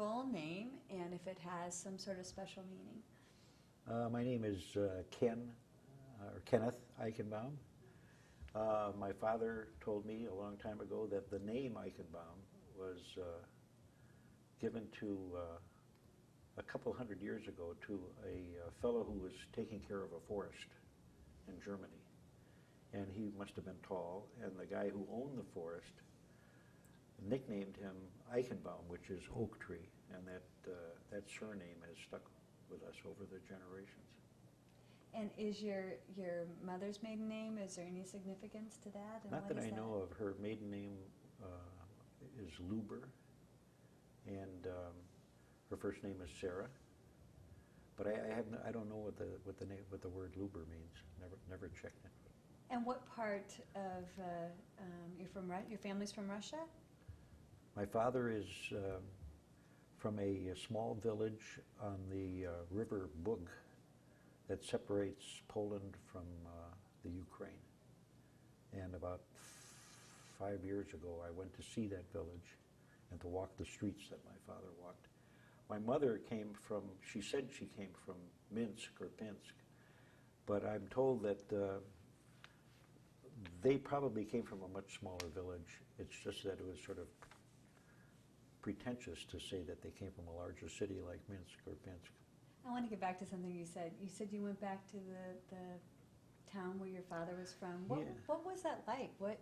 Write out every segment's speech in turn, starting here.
full name and if it has some sort of special meaning. My name is Kenneth Eichenbaum. My father told me a long time ago that the name Eichenbaum was given to a couple hundred years ago to a fellow who was taking care of a forest in Germany. And he must have been tall, and the guy who owned the forest nicknamed him Eichenbaum, which is oak tree, and that surname has stuck with us over the generations. And is your mother's maiden name, is there any significance to that? And Not that I know of. Her maiden name is Luber, and her first name is Sarah. But I don't know what the word Luber means. Never checked it. And what part of your family's from Russia? My father is from a small village on the river Bug that separates Poland from the Ukraine. And about 5 years ago, I went to see that village and to walk the streets that my father walked. My mother she said she came from Minsk or Pinsk, but I'm told that they probably came from a much smaller village. It's just that it was sort of pretentious to say that they came from a larger city like Minsk or Pinsk. I want to get back to something you said. You said you went back to the town where your father was from. What was that like? What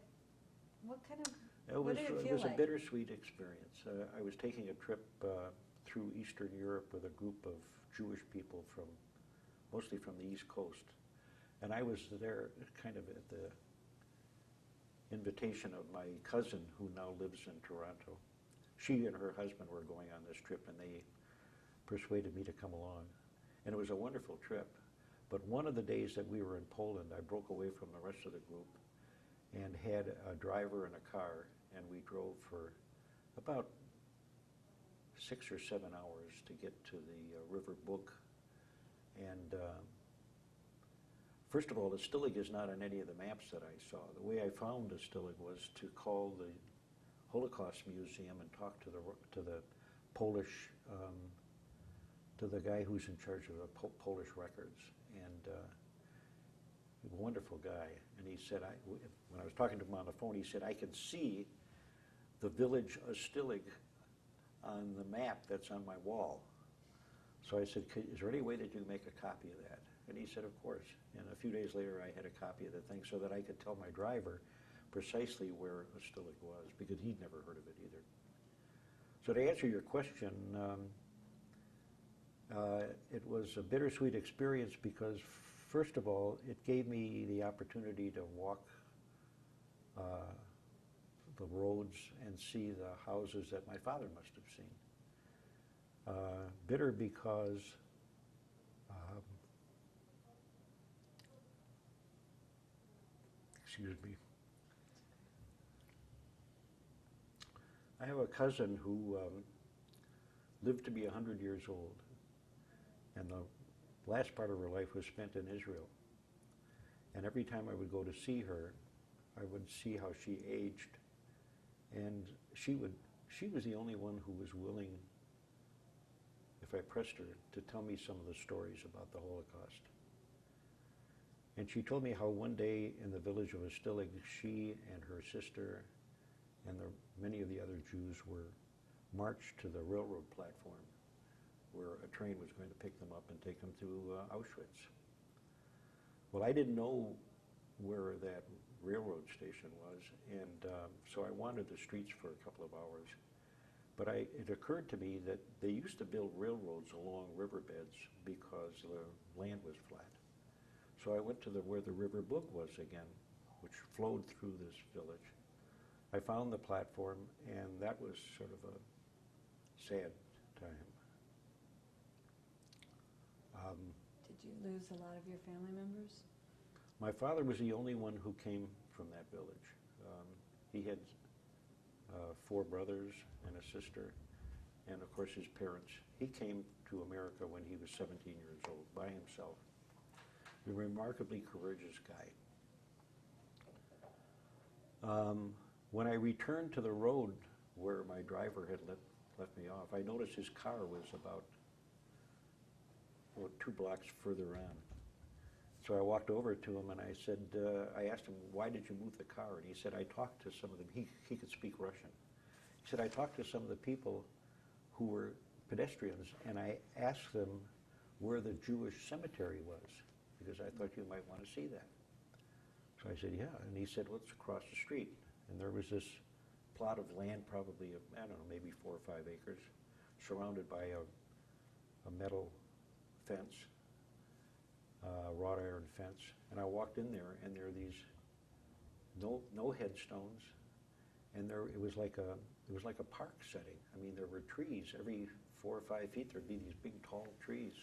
kind of, what did it feel like? It was a bittersweet experience. I was taking a trip through Eastern Europe with a group of Jewish people mostly from the East Coast. And I was there kind of at the invitation of my cousin who now lives in Toronto. She and her husband were going on this trip, and they persuaded me to come along. And it was a wonderful trip. But one of the days that we were in Poland, I broke away from the rest of the group and had a driver and a car, and we drove for about 6 or 7 hours to get to the River Bug. And first of all, the Stillig is not on any of the maps that I saw. The way I found the Stillig was to call the Holocaust Museum and talk to the Polish, to the guy who's in charge of the Polish records, and a wonderful guy. And he said, when I was talking to him on the phone, he said, I can see the village of Stillig on the map that's on my wall. So I said, is there any way that you can make a copy of that? And he said, of course. And a few days later, I had a copy of the thing so that I could tell my driver precisely where a Stillig was, because he'd never heard of it either. So to answer your question, it was a bittersweet experience because, first of all, it gave me the opportunity to walk the roads and see the houses that my father must have seen. Bitter because excuse me. I have a cousin who lived to be 100 years old, and the last part of her life was spent in Israel. And every time I would go to see her, I would see how she aged, and she was the only one who was willing, if I pressed her, to tell me some of the stories about the Holocaust. And she told me how one day in the village of Stillig, she and her sister and many of the other Jews were marched to the railroad platform where a train was going to pick them up and take them to Auschwitz. Well, I didn't know where that railroad station was, and so I wandered the streets for a couple of hours. But it occurred to me that they used to build railroads along riverbeds because the land was flat. So I went to where the River Bug was again, which flowed through this village. I found the platform, and that was sort of a sad time. Did you lose a lot of your family members? My father was the only one who came from that village. He had 4 brothers and a sister, and of course his parents. He came to America when he was 17 years old by himself. A remarkably courageous guy. When I returned to the road where my driver had left me off. I noticed his car was about 2 blocks further on. So I walked over to him and I said, I asked him, why did you move the car? And he said, I talked to some of them. He could speak Russian. He said, I talked to some of the people who were pedestrians, and I asked them where the Jewish cemetery was, because I thought you might want to see that. So I said, yeah. And he said, well, it's across the street. And there was this plot of land, probably, of, I don't know, maybe 4 or 5 acres, surrounded by a metal fence, wrought iron fence. And I walked in there, and there are these no headstones, and it was like a park setting. I mean, there were trees every 4 or 5 feet. There'd be these big, tall trees.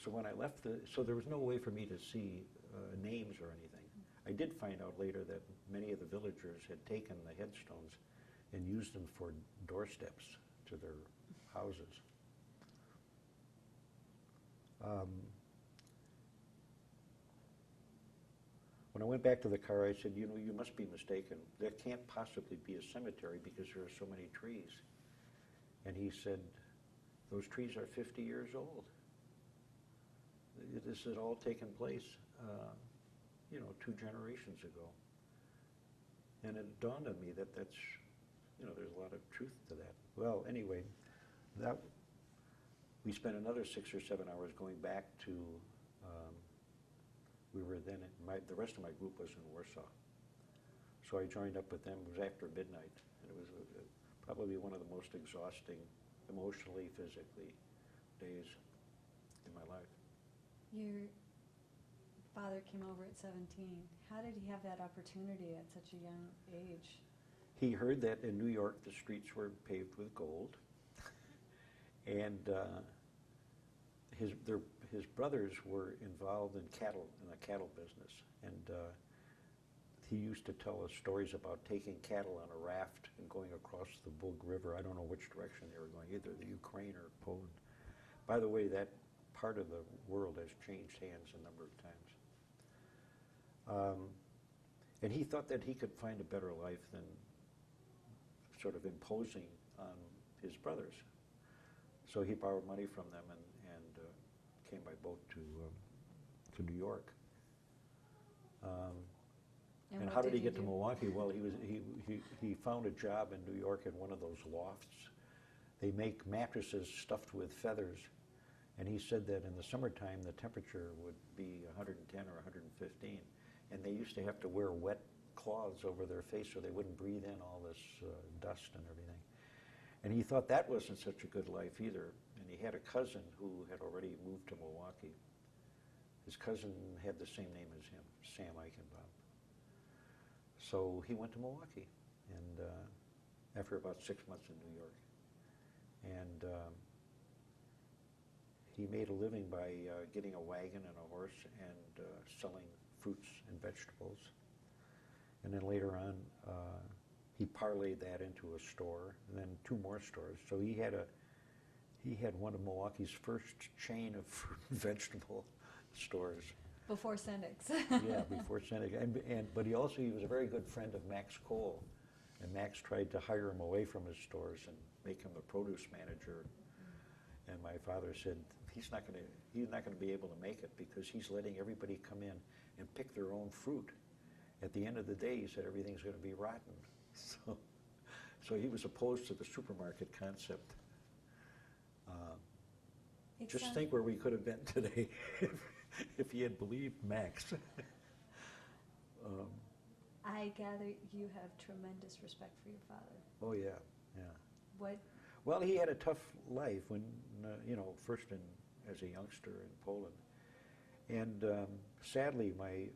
So when I left so there was no way for me to see names or anything. I did find out later that many of the villagers had taken the headstones and used them for doorsteps to their houses. When I went back to the car, I said, you know, you must be mistaken. There can't possibly be a cemetery because there are so many trees. And he said, those trees are 50 years old. This had all taken place, 2 generations ago. And it dawned on me that that's, there's a lot of truth to that. Well, anyway, we spent another 6 or 7 hours going back to, we were then, the rest of my group was in Warsaw. So I joined up with them. It was after midnight, and it was probably one of the most exhausting, emotionally, physically, days in my life. Your father came over at 17. How did he have that opportunity at such a young age? He heard that in New York the streets were paved with gold, and his brothers were involved in the cattle business, and he used to tell us stories about taking cattle on a raft and going across the Bug River. I don't know which direction they were going, either the Ukraine or Poland. By the way, that part of the world has changed hands a number of times. And he thought that he could find a better life than sort of imposing on his brothers. So he borrowed money from them and came by boat to New York. And how did he get to Milwaukee? Well, he found a job in New York in one of those lofts. They make mattresses stuffed with feathers, and he said that in the summertime the temperature would be 110 or 115, and they used to have to wear wet cloths over their face so they wouldn't breathe in all this dust and everything. And he thought that wasn't such a good life either. And he had a cousin who had already moved to Milwaukee. His cousin had the same name as him, Sam Eichenbaum. So he went to Milwaukee, and after about 6 months in New York. And he made a living by getting a wagon and a horse and selling fruits and vegetables. And then later on, he parlayed that into a store, and then 2 more stores. So he had one of Milwaukee's first chain of fruit and vegetable stores. Before Sendik's. Yeah, before Sendik's. But he was a very good friend of Max Cole, and Max tried to hire him away from his stores and make him the produce manager. And my father said he's not going to be able to make it because he's letting everybody come in and pick their own fruit. At the end of the day, he said everything's going to be rotten. So he was opposed to the supermarket concept. Just think where we could have been today if he had believed Max. I gather you have tremendous respect for your father. Oh yeah, yeah. What? Well, he had a tough life when, first as a youngster in Poland. And sadly, my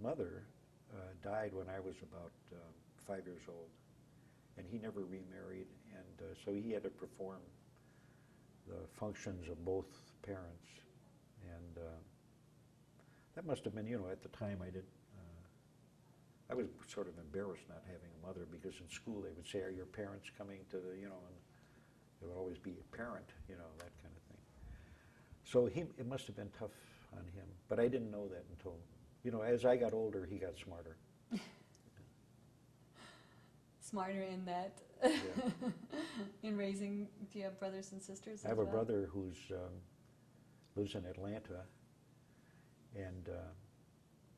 mother died when I was about 5 years old. And he never remarried, and so he had to perform the functions of both parents. And that must have been, at the time I was sort of embarrassed not having a mother, because in school they would say, are your parents coming to the, and there would always be a parent, that kind of thing. So it must have been tough on him, but I didn't know that until, as I got older, he got smarter. smarter in that, in raising, do you have brothers and sisters I as have well? a brother who's lives in Atlanta, and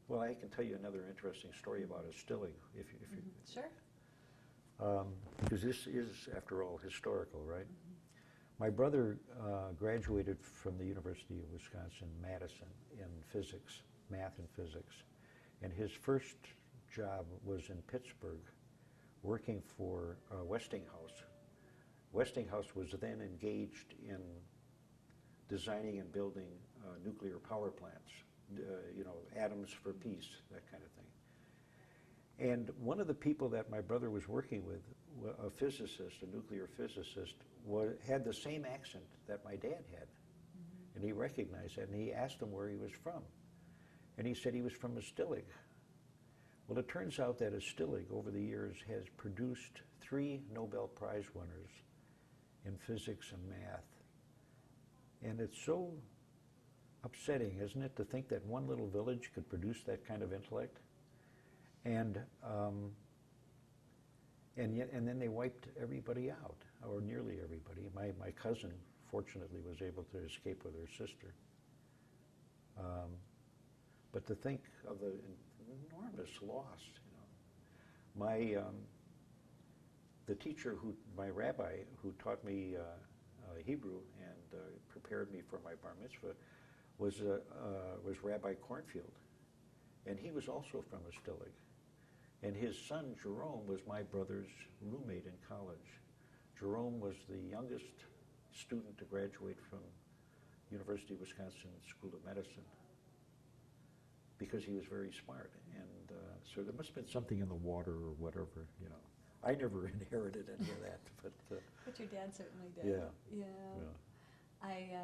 well, I can tell you another interesting story about a stilling, if you, Sure. because this is, after all, historical, right? My brother graduated from the University of Wisconsin-Madison in physics, math and physics, and his first job was in Pittsburgh, working for Westinghouse. Westinghouse was then engaged in designing and building nuclear power plants, atoms for peace, that kind of thing. And one of the people that my brother was working with, a physicist, a nuclear physicist, had the same accent that my dad had. And he recognized that, and he asked him where he was from. And he said he was from Astillig. Well, it turns out that Astillig, over the years, has produced 3 Nobel Prize winners in physics and math. And it's so upsetting, isn't it, to think that one little village could produce that kind of intellect? And then they wiped everybody out, or nearly everybody. My cousin, fortunately, was able to escape with her sister. But to think of the enormous loss, the teacher my rabbi who taught me Hebrew and prepared me for my bar mitzvah was Rabbi Cornfield, and he was also from Astillig. And his son, Jerome, was my brother's roommate in college. Jerome was the youngest student to graduate from University of Wisconsin School of Medicine because he was very smart. And so there must have been something in the water or whatever, I never inherited any of that, but... But your dad certainly did. Yeah. Yeah.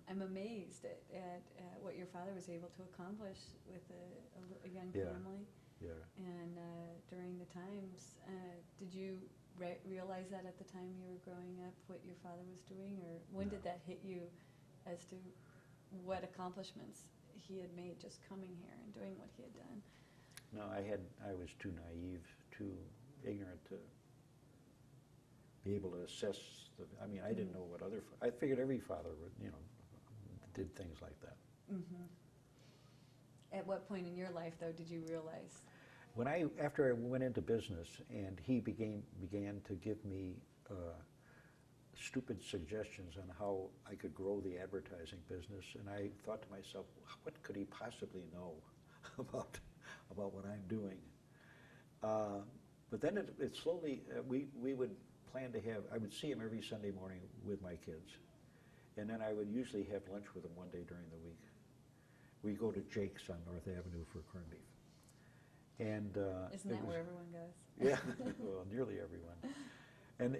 I'm amazed at what your father was able to accomplish with a young family. Yeah. And during the times, did you realize that at the time you were growing up, what your father was doing, or when did that hit you as to what accomplishments he had made just coming here and doing what he had done? No, I was too naive, too ignorant to be able to assess I didn't know what I figured every father would, did things like that. Mm-hmm. At what point in your life, though, did you realize? After I went into business and he began to give me stupid suggestions on how I could grow the advertising business, and I thought to myself, what could he possibly know about what I'm doing? But then it slowly, we would plan to I would see him every Sunday morning with my kids, and then I would usually have lunch with him one day during the week. We go to Jake's on North Avenue for corned beef. And isn't that where everyone goes? Yeah, well, nearly everyone.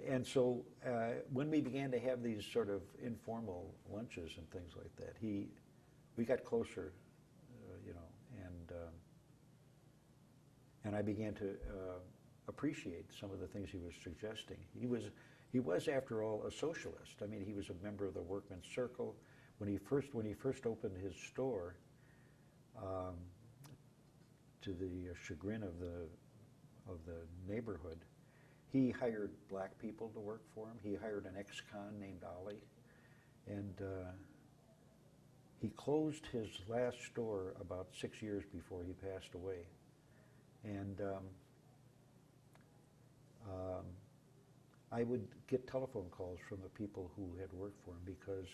And so when we began to have these sort of informal lunches and things like that, we got closer, and I began to appreciate some of the things he was suggesting. He was, after all, a socialist. I mean, he was a member of the Workmen's Circle. When he first opened his store, to the chagrin of the neighborhood, he hired black people to work for him. He hired an ex-con named Ali, and he closed his last store about 6 years before he passed away. And I would get telephone calls from the people who had worked for him because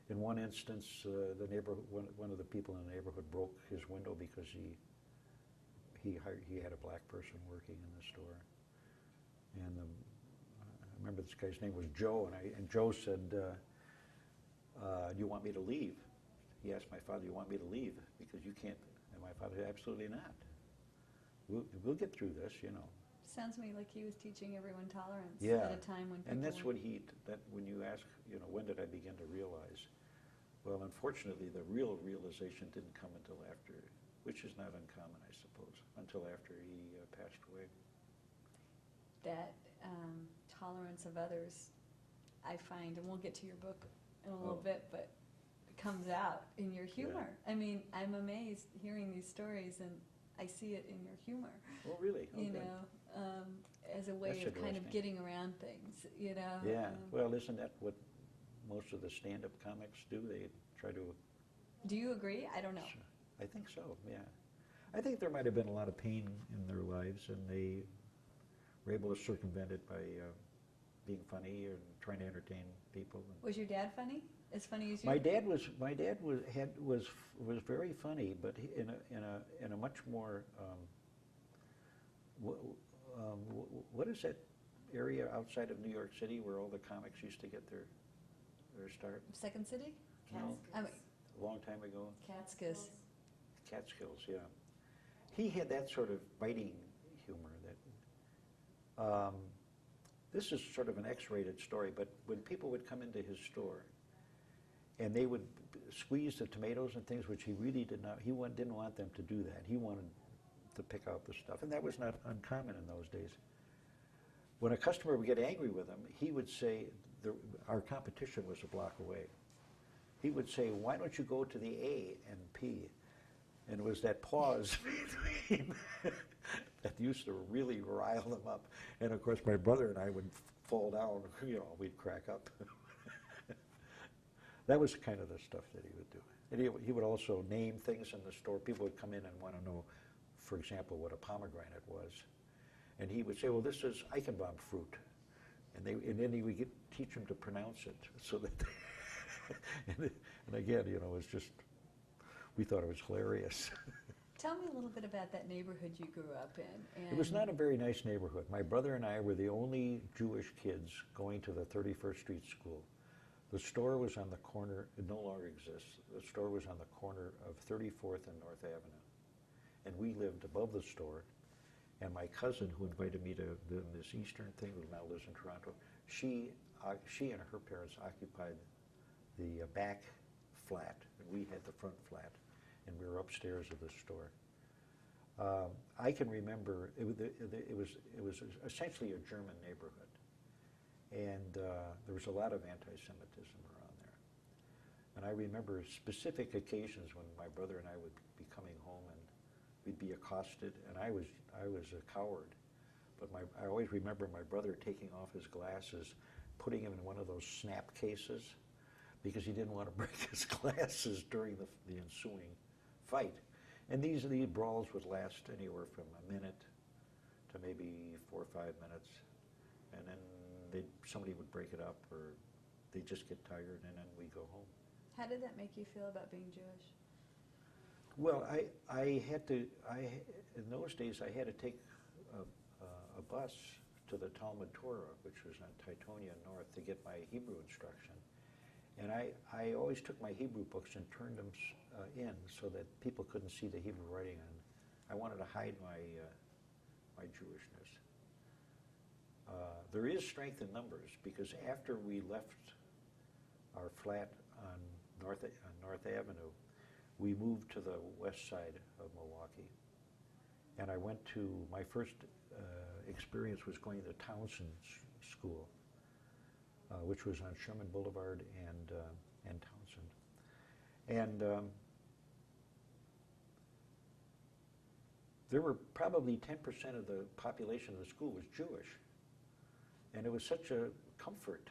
in one instance, one of the people in the neighborhood broke his window because he had a black person working in the store. And I remember this guy's name was Joe, and Joe said, do you want me to leave? He asked my father, do you want me to leave? Because you can't. And my father said, absolutely not. We'll get through this, Sounds to me like he was teaching everyone tolerance Yeah. at a time when people... And that's when you ask, when did I begin to realize? Well, unfortunately, the real realization didn't come until after, which is not uncommon, I suppose, until after he passed away. That tolerance of others, I find, and we'll get to your book in a little bit, but it comes out in your humor. Yeah. I mean, I'm amazed hearing these stories, and I see it in your humor. Oh, really? Oh, you good. know, as a way That's of kind of interesting. getting around things, you know? Yeah, well, isn't that what most of the stand-up comics do? They try to, Do you agree? I don't know. I think so, yeah. I think there might have been a lot of pain in their lives, and they were able to circumvent it by being funny and trying to entertain people. Was your dad funny? As funny as you? My dad was very funny, but in a much more what is that area outside of New York City where all the comics used to get their start? Second City? No. I mean, A long time ago. Catskills. Catskills, yeah. He had that sort of biting humor that. This is sort of an X-rated story, but when people would come into his store, and they would squeeze the tomatoes and things, which he really did not. Didn't want them to do that. He wanted to pick out the stuff, and that was not uncommon in those days. When a customer would get angry with him, he would say, our competition was a block away. He would say, "Why don't you go to the A and P?" And it was that pause between that used to really rile them up. And of course, my brother and I would fall down. We'd crack up. That was kind of the stuff that he would do. And he would also name things in the store. People would come in and want to know, for example, what a pomegranate was. And he would say, "Well, this is Eichenbaum fruit." And then he would teach them to pronounce it. So that, and again, it was just, we thought it was hilarious. Tell me a little bit about that neighborhood you grew up in. It was not a very nice neighborhood. My brother and I were the only Jewish kids going to the 31st Street School. The store was on the corner, it no longer exists. The store was on the corner of 34th and North Avenue. And we lived above the store. And my cousin, who invited me to this Eastern thing, who now lives in Toronto, she and her parents occupied the back flat, and we had the front flat, and we were upstairs of the store. I can remember it was essentially a German neighborhood, and there was a lot of anti-Semitism around there. And I remember specific occasions when my brother and I would be coming home and we'd be accosted, and I was a coward. But I always remember my brother taking off his glasses, putting them in one of those snap cases, because he didn't want to break his glasses during the ensuing fight. And these brawls would last anywhere from a minute to maybe 4 or 5 minutes, and then somebody would break it up, or they'd just get tired, and then we'd go home. How did that make you feel about being Jewish? Well, in those days, I had to take a bus to the Talmud Torah, which was on Teutonia North, to get my Hebrew instruction. And I always took my Hebrew books and turned them in so that people couldn't see the Hebrew writing, and I wanted to hide my Jewishness. There is strength in numbers, because after we left our flat on North Avenue, we moved to the west side of Milwaukee, and I went to, my first experience was going to Townsend School, which was on Sherman Boulevard and Townsend. And there were probably 10% of the population of the school was Jewish, and it was such a comfort,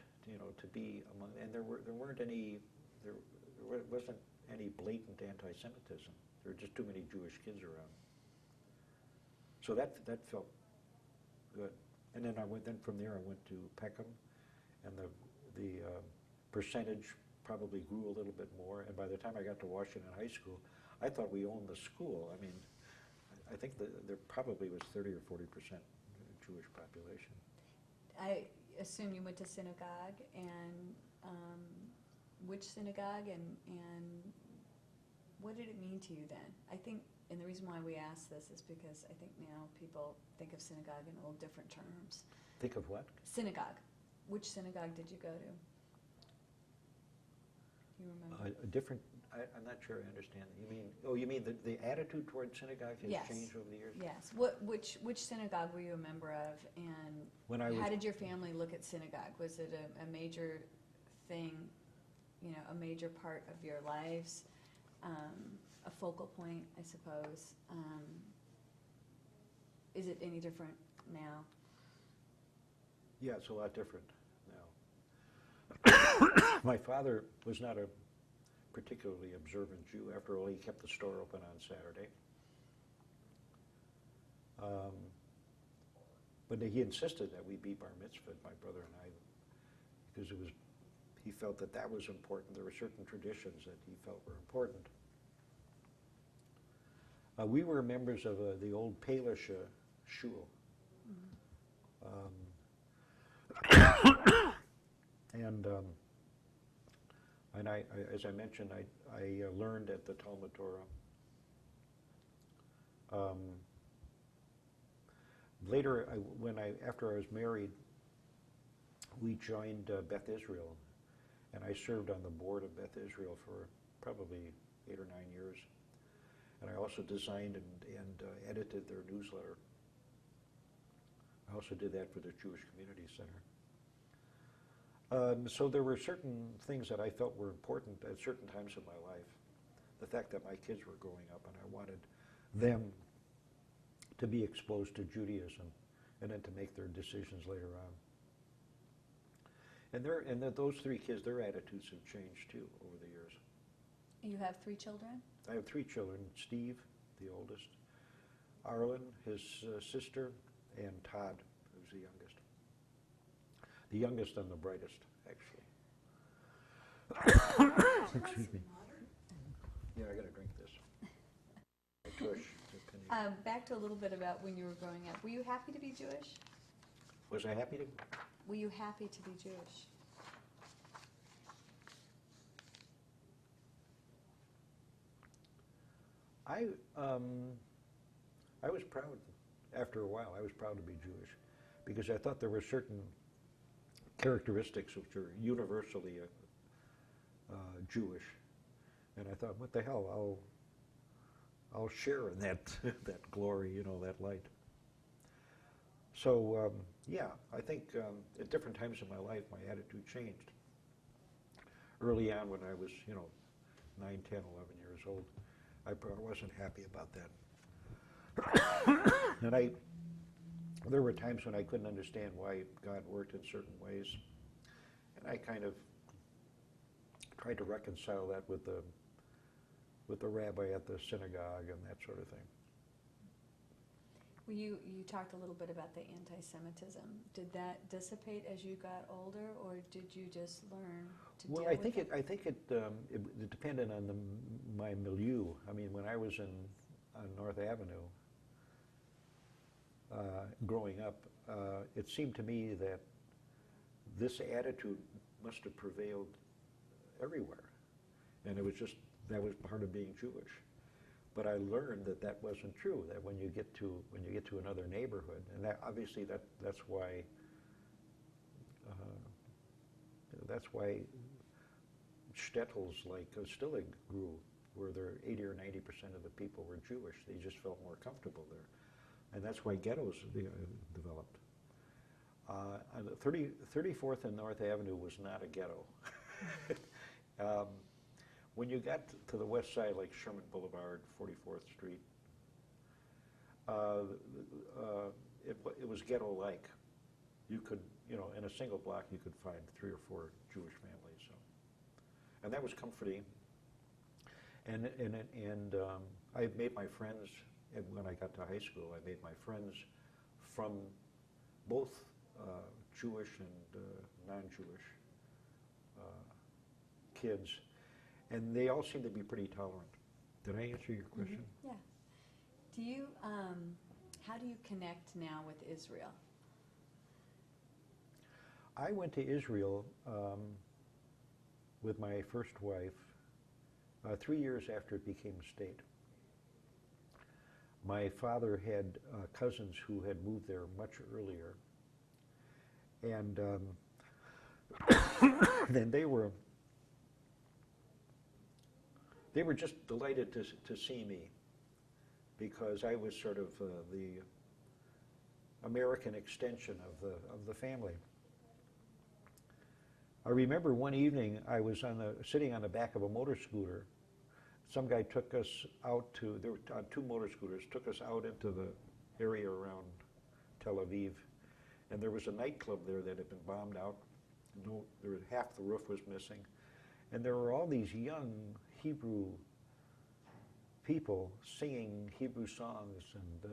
to be among. And there wasn't any blatant anti-Semitism. There were just too many Jewish kids around. So that felt good. And then from there I went to Peckham, and the percentage probably grew a little bit more. And by the time I got to Washington High School, I thought we owned the school. I mean, I think there probably was 30 or 40% Jewish population. I assume you went to synagogue, and which synagogue, and what did it mean to you then? I think, and the reason why we ask this is because I think now people think of synagogue in all different terms. Think of what? Synagogue. Which synagogue did you go to? Do you remember? I'm not sure I understand. You mean the attitude toward synagogue has Yes. changed over the years? Yes. Which synagogue were you a member of, When I and was, how did your family look at synagogue? Was it a major thing, a major part of your lives, a focal point, I suppose? Is it any different now? Yeah, it's a lot different now. My father was not a particularly observant Jew. After all, he kept the store open on Saturday. But he insisted that we be bar mitzvahed, my brother and I, because he felt that that was important. There were certain traditions that he felt were important. We were members of the old Palish shul. And I, as I mentioned, I learned at the Talmud Torah. Later, after I was married, we joined Beth Israel, and I served on the board of Beth Israel for probably 8 or 9 years. And I also designed and edited their newsletter. I also did that for the Jewish Community Center. So there were certain things that I felt were important at certain times in my life. The fact that my kids were growing up and I wanted them to be exposed to Judaism and then to make their decisions later on. And those 3 kids, their attitudes have changed too over the years. You have 3 children? I have 3 children: Steve, the oldest, Arlen, his sister, and Todd, who's the youngest. The youngest and the brightest, actually. Excuse me. Yeah, I got to drink this. A tush. Back to a little bit about when you were growing up. Were you happy to be Jewish? Was I happy to? Were you happy to be Jewish? I was proud. After a while, I was proud to be Jewish, because I thought there were certain characteristics which are universally Jewish, and I thought, what the hell? I'll share in that that glory, that light. So yeah, I think at different times in my life, my attitude changed. Early on, when I was 9, 10, 11 years old, I wasn't happy about that. And there were times when I couldn't understand why God worked in certain ways. And I kind of tried to reconcile that with the rabbi at the synagogue and that sort of thing. Well, you talked a little bit about the anti-Semitism. Did that dissipate as you got older, or did you just learn to deal with it? I think it depended on my milieu. I mean, when I was on North Avenue, growing up, it seemed to me that this attitude must have prevailed everywhere, and that was part of being Jewish. But I learned that wasn't true. That when you get to another neighborhood, and that's why shtetls like Stillig grew, where 80 or 90% of the people were Jewish. They just felt more comfortable there. And that's why ghettos developed. 34th and North Avenue was not a ghetto. When you got to the west side, like Sherman Boulevard, 44th Street, it was ghetto-like. You could, in a single block, you could find 3 or 4 Jewish families. So. And that was comforting. And I made my friends. And when I got to high school, I made my friends from both Jewish and non-Jewish kids, and they all seemed to be pretty tolerant. Did I answer your question? Mm-hmm. Yeah. Do you? How do you connect now with Israel? I went to Israel with my first wife 3 years after it became a state. My father had cousins who had moved there much earlier, and then they were just delighted to see me, because I was sort of the American extension of the family. I remember one evening I was sitting on the back of a motor scooter. Some guy took us out there were 2 motor scooters, took us out into the area around Tel Aviv, and there was a nightclub there that had been bombed out. No, half the roof was missing, and there were all these young Hebrew people singing Hebrew songs and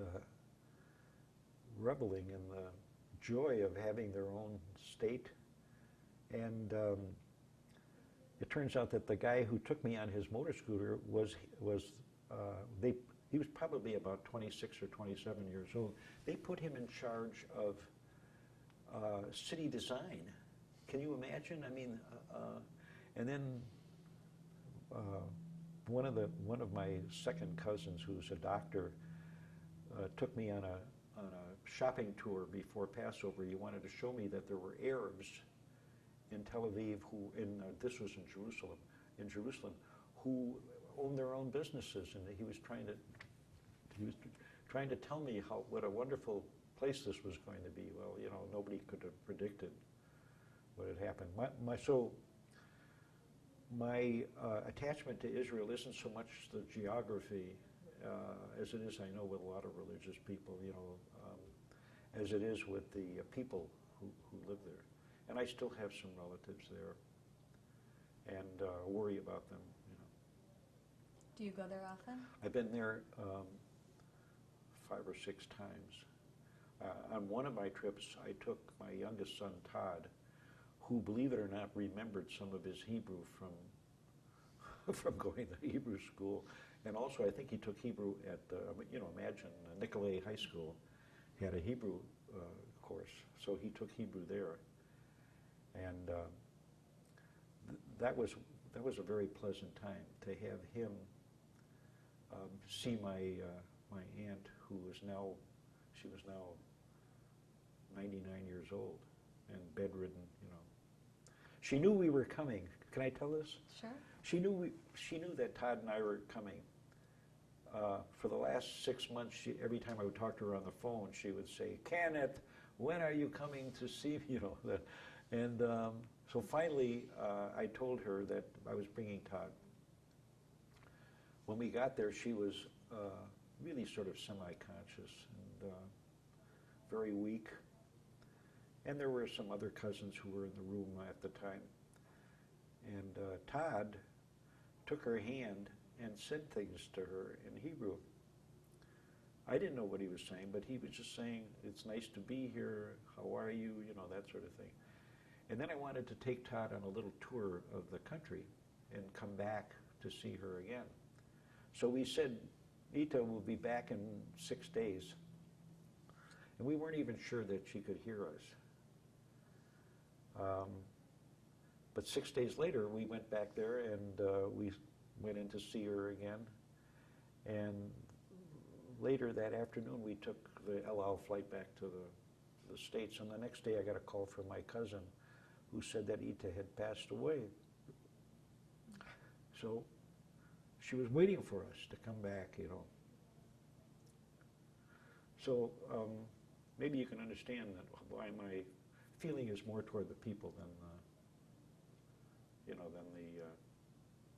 reveling in the joy of having their own state. And it turns out that the guy who took me on his motor scooter he was probably about 26 or 27 years old. They put him in charge of city design. Can you imagine? I mean, and then one of my second cousins, who's a doctor, took me on a shopping tour before Passover. He wanted to show me that there were Arabs in Tel Aviv this was in Jerusalem, who owned their own businesses, and he was trying to tell me what a wonderful place this was going to be. Well, you know, nobody could have predicted what had happened. My attachment to Israel isn't so much the geography as it is, I know, with a lot of religious people, you know, as it is with the people who live there. And I still have some relatives there and worry about them, you know. Do you go there often? I've been there 5 or 6 times. On one of my trips, I took my youngest son, Todd, who, believe it or not, remembered some of his Hebrew from going to Hebrew school. And also, I think he took Hebrew at, imagine, Nicolay High School had a Hebrew course, so he took Hebrew there. And that was a very pleasant time to have him see my aunt, who was now 99 years old and bedridden, you know. She knew we were coming. Can I tell this? Sure. She knew that Todd and I were coming. For the last 6 months, every time I would talk to her on the phone, she would say, "Kenneth, when are you coming to see me?" You know, and so finally, I told her that I was bringing Todd. When we got there, she was really sort of semi-conscious and very weak. And there were some other cousins who were in the room at the time. And Todd took her hand and said things to her in Hebrew. I didn't know what he was saying, but he was just saying, "It's nice to be here, how are you," you know, that sort of thing. And then I wanted to take Todd on a little tour of the country and come back to see her again. So we said, "Ita will be back in 6 days." And we weren't even sure that she could hear us. But 6 days later, we went back there and we went in to see her again. And later that afternoon, we took the El Al flight back to the States. And the next day, I got a call from my cousin who said that Ita had passed away. So she was waiting for us to come back, you know. So maybe you can understand that why my feeling is more toward the people than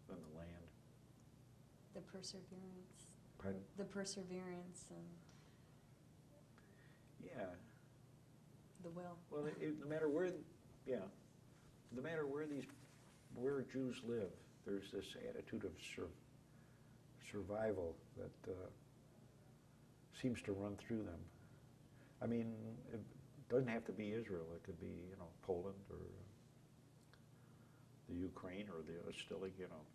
than the land. The perseverance. Pardon? The perseverance and Yeah. the will. Well, no matter where where Jews live, there's this attitude of survival that seems to run through them. I mean, it doesn't have to be Israel. It could be, you know, Poland or the Ukraine or the still, you know.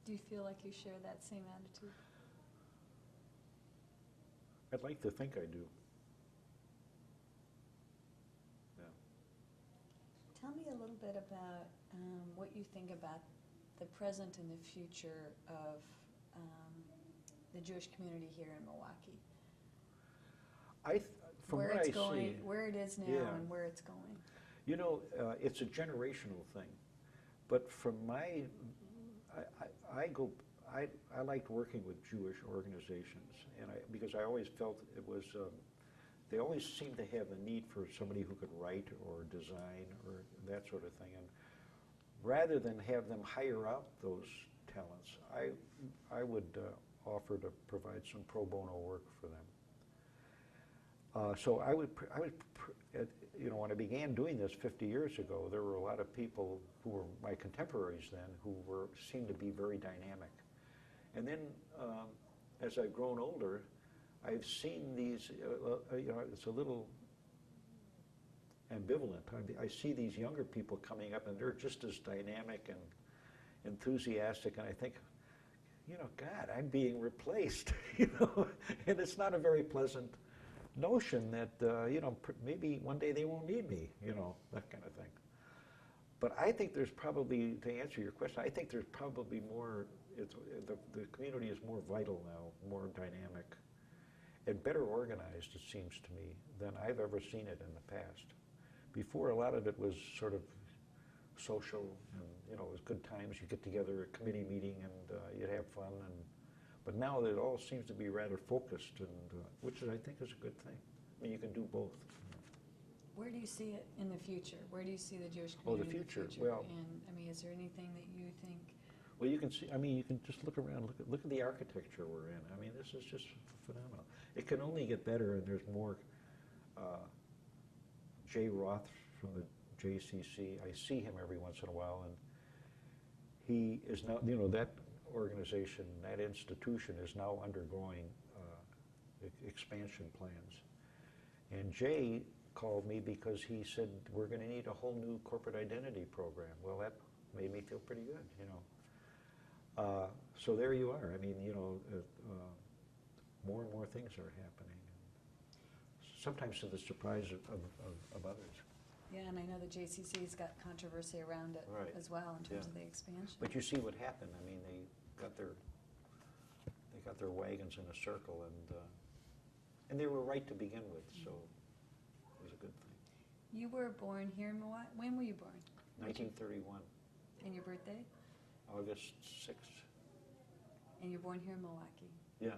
Do you feel like you share that same attitude? I'd like to think I do. Yeah. Tell me a little bit about what you think about the present and the future of the Jewish community here in Milwaukee. From where what it's I going, see, where it is now, yeah. and where it's going. You know, it's a generational thing. But from I liked working with Jewish organizations, and because I always felt it was, they always seemed to have the need for somebody who could write or design or that sort of thing. And rather than have them hire out those talents, I would offer to provide some pro bono work for them. So when I began doing this 50 years ago, there were a lot of people who were my contemporaries then who seemed to be very dynamic. And then as I've grown older, I've seen these, it's a little ambivalent. I see these younger people coming up and they're just as dynamic and enthusiastic, and I think, God, I'm being replaced, and it's not a very pleasant notion that, maybe one day they won't need me, that kind of thing. But I think there's probably, to answer your question, I think there's probably more, the community is more vital now, more dynamic, and better organized, it seems to me, than I've ever seen it in the past. Before, a lot of it was sort of social, and it was good times. You get together at a committee meeting, and you'd have fun. But now it all seems to be rather focused, and which I think is a good thing. I mean, you can do both. Where do you see it in the future? Where do you see the Jewish Oh, the community future. in the future? Well, And I mean, is there anything that you think? Well, you can see. I mean, you can just look around. Look at the architecture we're in. I mean, this is just phenomenal. It can only get better, and there's more. Jay Roth from the JCC. I see him every once in a while, and he is now. That organization, that institution, is now undergoing expansion plans. And Jay called me because he said we're going to need a whole new corporate identity program. Well, that made me feel pretty good, So there you are. I mean, more and more things are happening. Sometimes to the surprise of others. Yeah, and I know the JCC's got controversy around it Right. as well in terms Yeah. of the expansion. But you see what happened. I mean, they got their wagons in a circle, and they were right to begin with. So it was a good thing. You were born here in Milwaukee? When were you born? 1931, And your birthday? August 6th. And you're born here in Milwaukee. Yeah.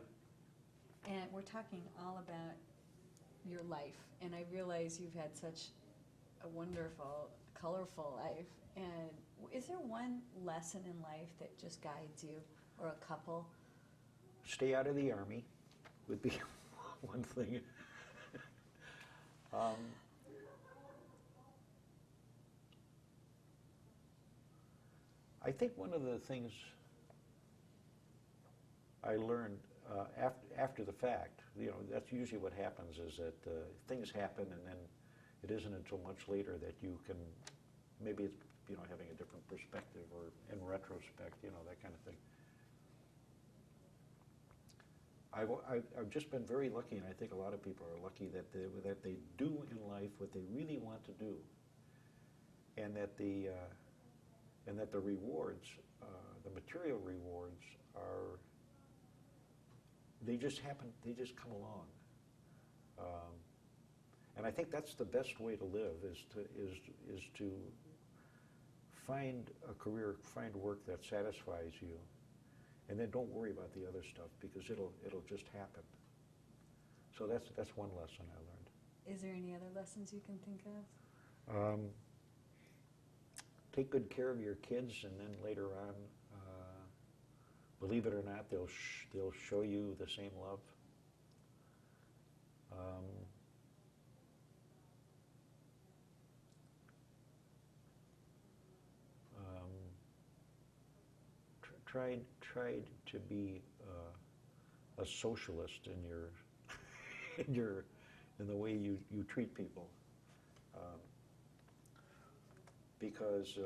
And we're talking all about your life, and I realize you've had such a wonderful, colorful life. And is there one lesson in life that just guides you, or a couple? Stay out of the Army would be one thing. I think one of the things I learned after the fact, that's usually what happens, is that things happen, and then it isn't until much later that you can, maybe it's, having a different perspective, or in retrospect, that kind of thing. I've just been very lucky, and I think a lot of people are lucky that they do in life what they really want to do, and that the rewards, the material rewards, they just happen. They just come along, and I think that's the best way to live, is to find a career, find work that satisfies you, and then don't worry about the other stuff, because it'll just happen. So that's one lesson I learned. Is there any other lessons you can think of? Take good care of your kids, and then later on, believe it or not, they'll show you the same love. Tried to be a socialist in the way you treat people, because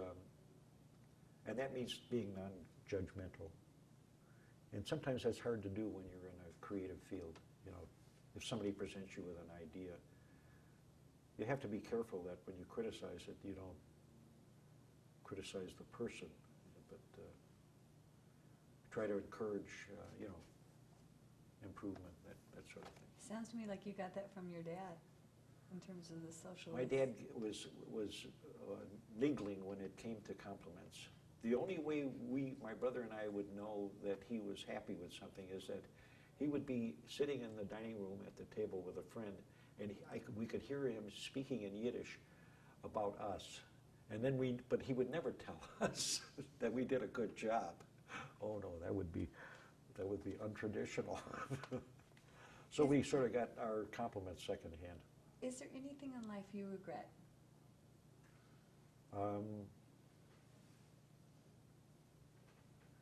and that means being non-judgmental. And sometimes that's hard to do when you're in a creative field. If somebody presents you with an idea, you have to be careful that when you criticize it, you don't criticize the person, but try to encourage, improvement, that sort of thing. Sounds to me like you got that from your dad, in terms of the social. My dad was niggling when it came to compliments. The only way my brother and I would know that he was happy with something is that he would be sitting in the dining room at the table with a friend, and we could hear him speaking in Yiddish about us, and then but he would never tell us that we did a good job. Oh no, that would be untraditional. So we sort of got our compliments secondhand. Is there anything in life you regret?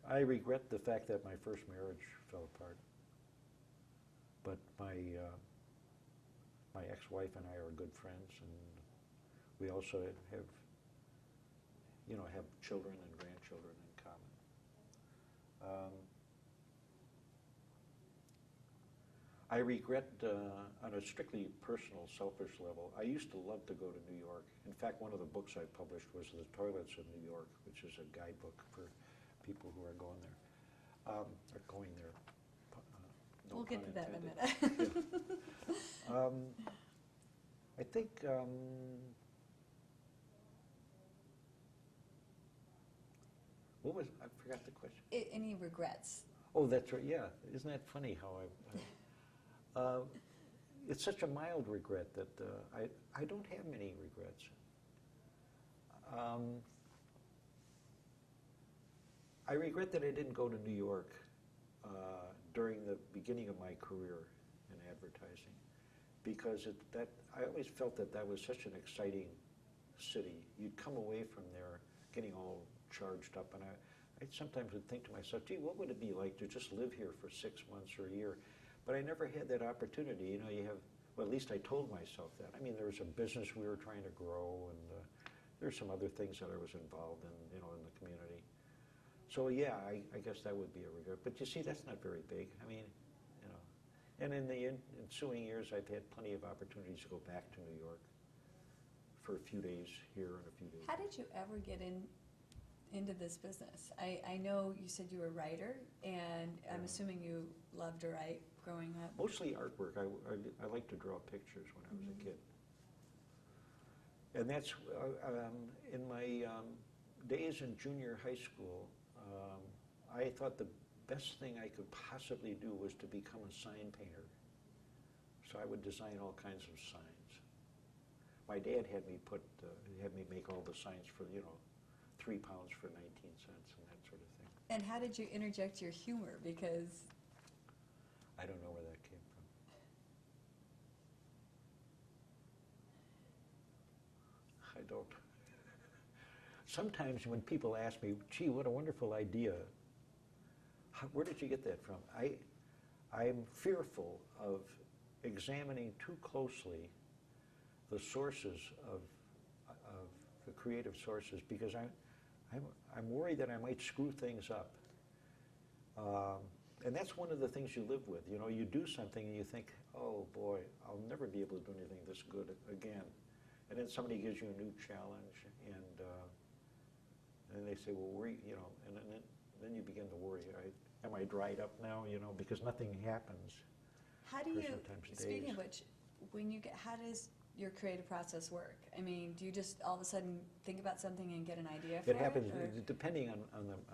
I regret the fact that my first marriage fell apart. But my ex-wife and I are good friends, and we also have children and grandchildren in common. I regret, on a strictly personal, selfish level, I used to love to go to New York. In fact, one of the books I published was The Toilets of New York, which is a guidebook for people who are going there. No We'll get pun to that in a intended. minute. Yeah. I think I forgot the question. Any regrets? Oh, that's right, yeah. Isn't that funny how it's such a mild regret that I don't have many regrets. I regret that I didn't go to New York during the beginning of my career in advertising, because I always felt that was such an exciting city. You'd come away from there getting all charged up, and I sometimes would think to myself, gee, what would it be like to just live here for 6 months or a year? But I never had that opportunity. Well, at least I told myself that. I mean, there was a business we were trying to grow, and there's some other things that I was involved in, in the community. So yeah, I guess that would be a regret. But you see, that's not very big. I mean, and in the ensuing years, I've had plenty of opportunities to go back to New York for a few days here and a few days. How did you ever get into this business? I know you said you were a writer, and I'm assuming you loved to write growing up. Mostly artwork. I liked to draw pictures when I was a kid. And that's, in my days in junior high school, I thought the best thing I could possibly do was to become a sign painter. So I would design all kinds of signs. My dad had me make all the signs for, 3 pounds for 19 cents and that sort of thing. And how did you interject your humor? Because I don't know where that came from. I don't. Sometimes when people ask me, gee, what a wonderful idea, where did you get that from? I'm fearful of examining too closely the sources of the creative sources, because I'm worried that I might screw things up. And that's one of the things you live with. You do something and you think, oh boy, I'll never be able to do anything this good again. And then somebody gives you a new challenge, and they say, well, and then you begin to worry. Am I dried up now? Because nothing happens. how do you, sometimes speaking days. of which, how does your creative process work? I mean, do you just all of a sudden think about something and get an idea for it? It happens or- depending on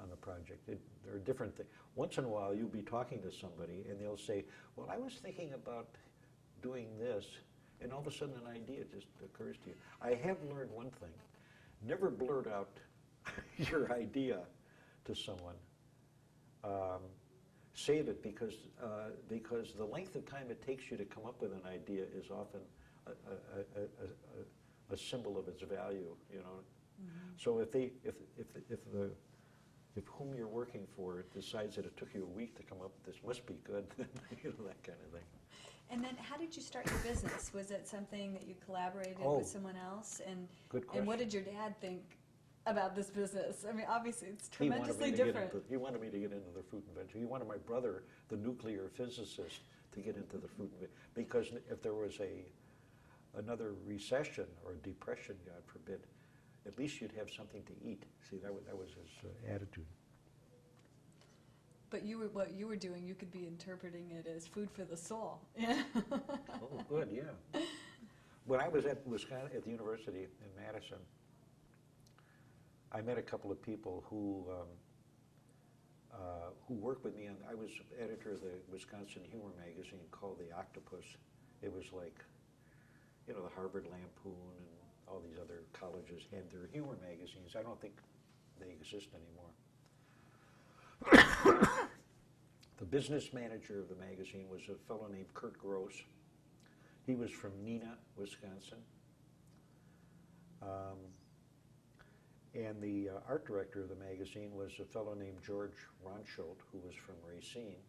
the project. There are different things. Once in a while, you'll be talking to somebody, and they'll say, well, I was thinking about doing this, and all of a sudden an idea just occurs to you. I have learned one thing. Never blurt out your idea to someone. Save it, because the length of time it takes you to come up with an idea is often a symbol of its value, So if whom you're working for decides that it took you a week to come up, this must be good, that kind of thing. And then how did you start your business? Was it something that you collaborated Oh. with someone else? Good And what question. did your dad think about this business? I mean, obviously it's He wanted tremendously me to different. he wanted me to get into the fruit and veg. He wanted my brother, the nuclear physicist, to get into the fruit and veg. Because if there was another recession or depression, God forbid, at least you'd have something to eat. See, that was his attitude. But what you were doing, you could be interpreting it as food for the soul. Yeah. Oh, good, yeah. When I was at the university in Madison, I met a couple of people who worked with me on. I was editor of the Wisconsin humor magazine called The Octopus. It was like, the Harvard Lampoon and all these other colleges had their humor magazines. I don't think they exist anymore. The business manager of the magazine was a fellow named Kurt Gross. He was from Neenah, Wisconsin. And the art director of the magazine was a fellow named George Ronscholt, who was from Racine.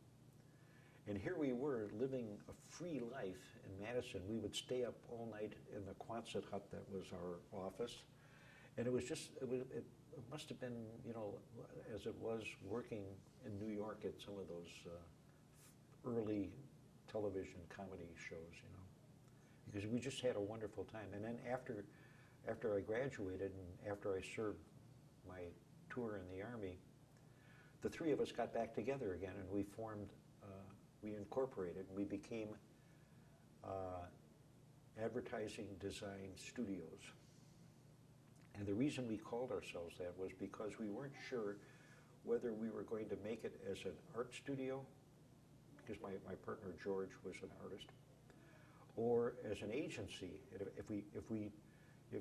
And here we were living a free life in Madison. We would stay up all night in the Quonset hut that was our office. And it must have been, you know, as it was working in New York at some of those early television comedy shows, you know, because we just had a wonderful time. And then after I graduated and after I served my tour in the Army, the three of us got back together again and we incorporated and we became Advertising Design Studios. And the reason we called ourselves that was because we weren't sure whether we were going to make it as an art studio, because my partner George was an artist, or as an agency. If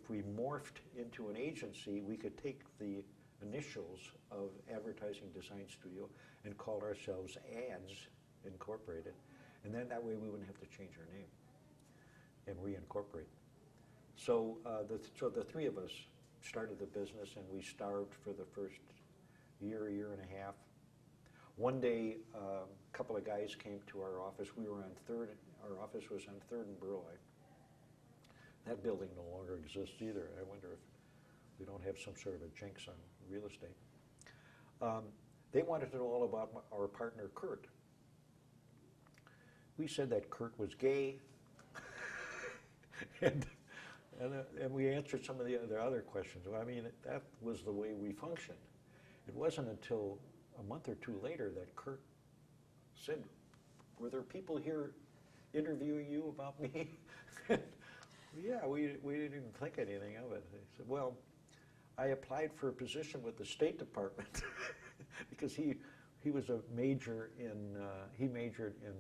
we morphed into an agency, we could take the initials of Advertising Design Studio and call ourselves Ads Incorporated, and then that way we wouldn't have to change our name and reincorporate. So the three of us started the business, and we starved for the first year and a half. One day, a couple of guys came to our office. We were on Third. Our office was on Third and Burleigh. That building no longer exists either. I wonder if we don't have some sort of a jinx on real estate. They wanted to know all about our partner, Kurt. We said that Kurt was gay, and we answered some of the other questions. I mean, that was the way we functioned. It wasn't until a month or two later that Kurt said, "Were there people here interviewing you about me?" Yeah, we didn't even think anything of it. He said, "Well, I applied for a position with the State Department," because he was a major in he majored in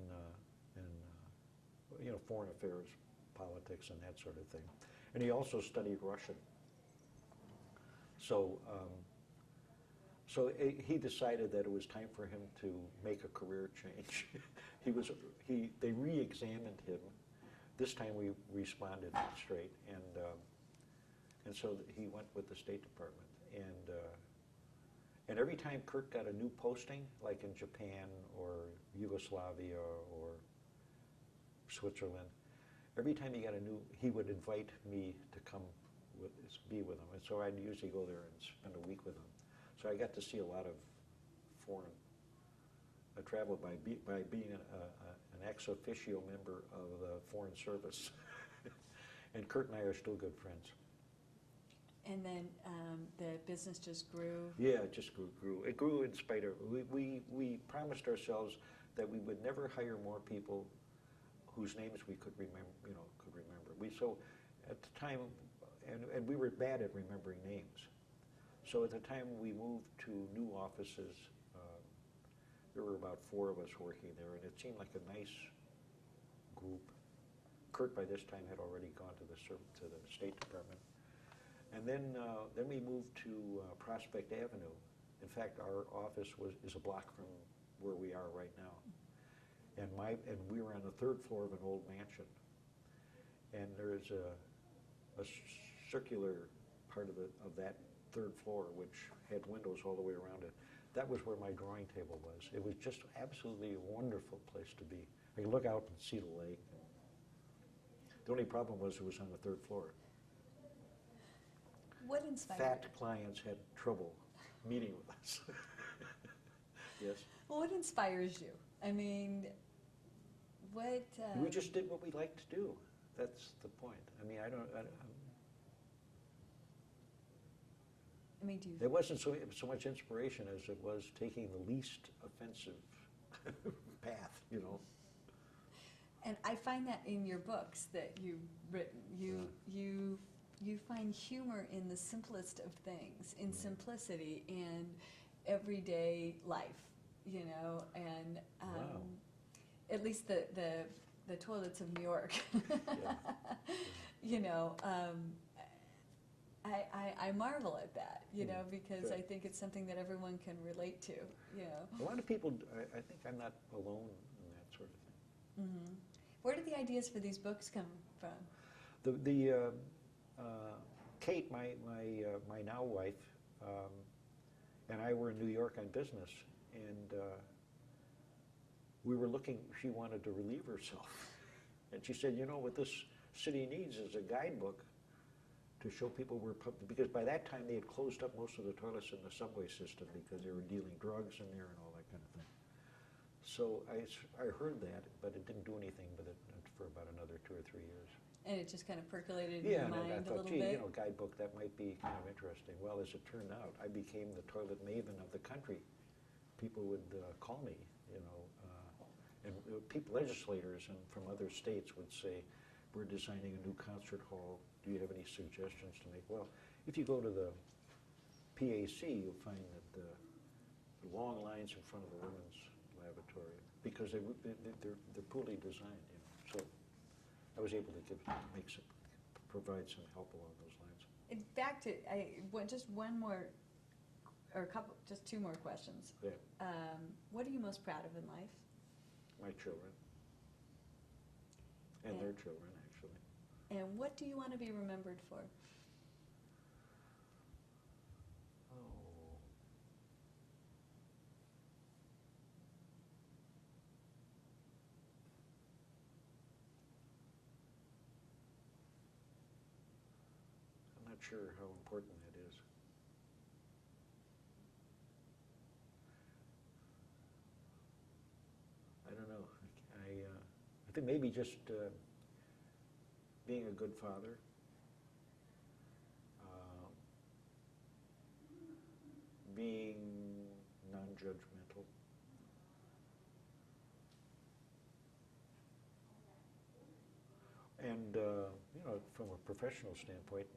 you know, foreign affairs, politics, and that sort of thing, and he also studied Russian. So he decided that it was time for him to make a career change. They re-examined him. This time we responded straight, and so he went with the State Department. And every time Kurt got a new posting, like in Japan or Yugoslavia or Switzerland, every time he would invite me to come be with him. And so I'd usually go there and spend a week with him. So I got to see a lot of foreign. I traveled by being an ex officio member of the Foreign Service. And Kurt and I are still good friends. And then the business just grew? Yeah, it just grew. It grew in spite of, we promised ourselves that we would never hire more people whose names we could remember, So at the time, and we were bad at remembering names. So at the time we moved to new offices, there were about 4 of us working there, and it seemed like a nice group. Kurt, by this time, had already gone to the State Department. And then we moved to Prospect Avenue. In fact, our office is a block from where we are right now. And we were on the 3rd floor of an old mansion. And there is a circular part of that 3rd floor which had windows all the way around it. That was where my drawing table was. It was just absolutely a wonderful place to be. I could look out and see the lake. The only problem was it was on the 3rd floor. What inspired Fat clients had trouble meeting with us. Yes? Well, what inspires you? I mean, what... We just did what we liked to do. That's the point. I mean, I mean, do you... There wasn't so much inspiration as it was taking the least offensive path, you know. And I find that in your books that you've written, you find humor in the simplest of things, in simplicity, in everyday life, you know, and Wow. at least the toilets of New York, Yeah. you know, I marvel at that, you know, because Sure. I think it's something that everyone can relate to, you know. A lot of people, I think I'm not alone in that sort of thing. Hmm. Where did the ideas for these books come from? Kate, my now wife, and I were in New York on business, and we were looking. She wanted to relieve herself, and she said, "You know what this city needs is a guidebook to show people where because by that time they had closed up most of the toilets in the subway system because they were dealing drugs in there and all that kind of thing." So I heard that, but it didn't do anything with it for about another 2 or 3 years. And it just kind of percolated in Yeah, your and I mind a thought, little gee, bit? you know, guidebook, that might be kind of interesting. Well, as it turned out, I became the toilet maven of the country. People would call me, you know, and legislators and from other states would say, "We're designing a new concert hall. Do you have any suggestions to make?" Well, if you go to the PAC, you'll find that the long lines in front of the women's lavatory because they're poorly designed, you know. So I was able to provide some help along those lines. Back to, just one more, or a couple, just two more questions. Yeah, What are you most proud of in life? my children and their children, actually. And what do you want to be remembered for? Oh. I'm not sure how important that is. I don't know. I think maybe just being a good father, being non-judgmental, and you know, from a professional standpoint,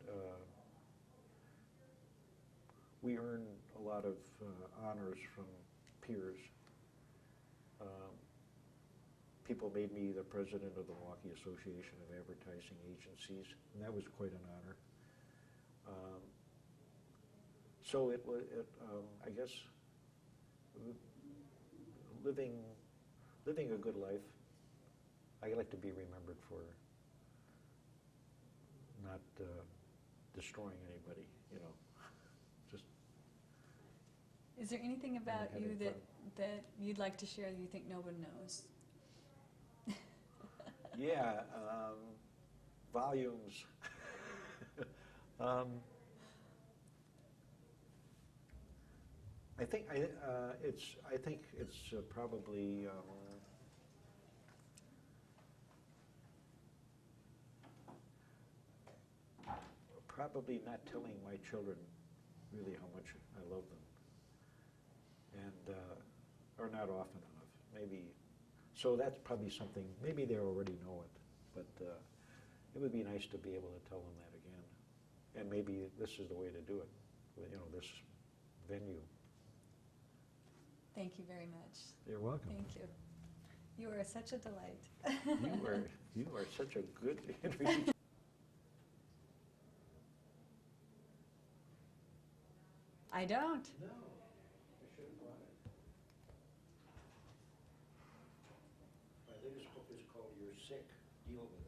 we earn a lot of honors from peers. People made me the president of the Milwaukee Association of Advertising Agencies, and that was quite an honor. So it was, I guess, living a good life. I like to be remembered for not destroying anybody, you know. Just. Is there anything about you having fun. that you'd like to share that you think no one knows? Yeah, volumes. I think it's probably probably not telling my children really how much I love them, and or not often enough. Maybe so. That's probably something. Maybe they already know it, but it would be nice to be able to tell them that again. And maybe this is the way to do it. You know, this venue. Thank you very much. You're welcome. Thank you. You are such a delight. You are such a good interview. I don't. No, I should have brought it. My latest book is called "You're Sick, Deal with It."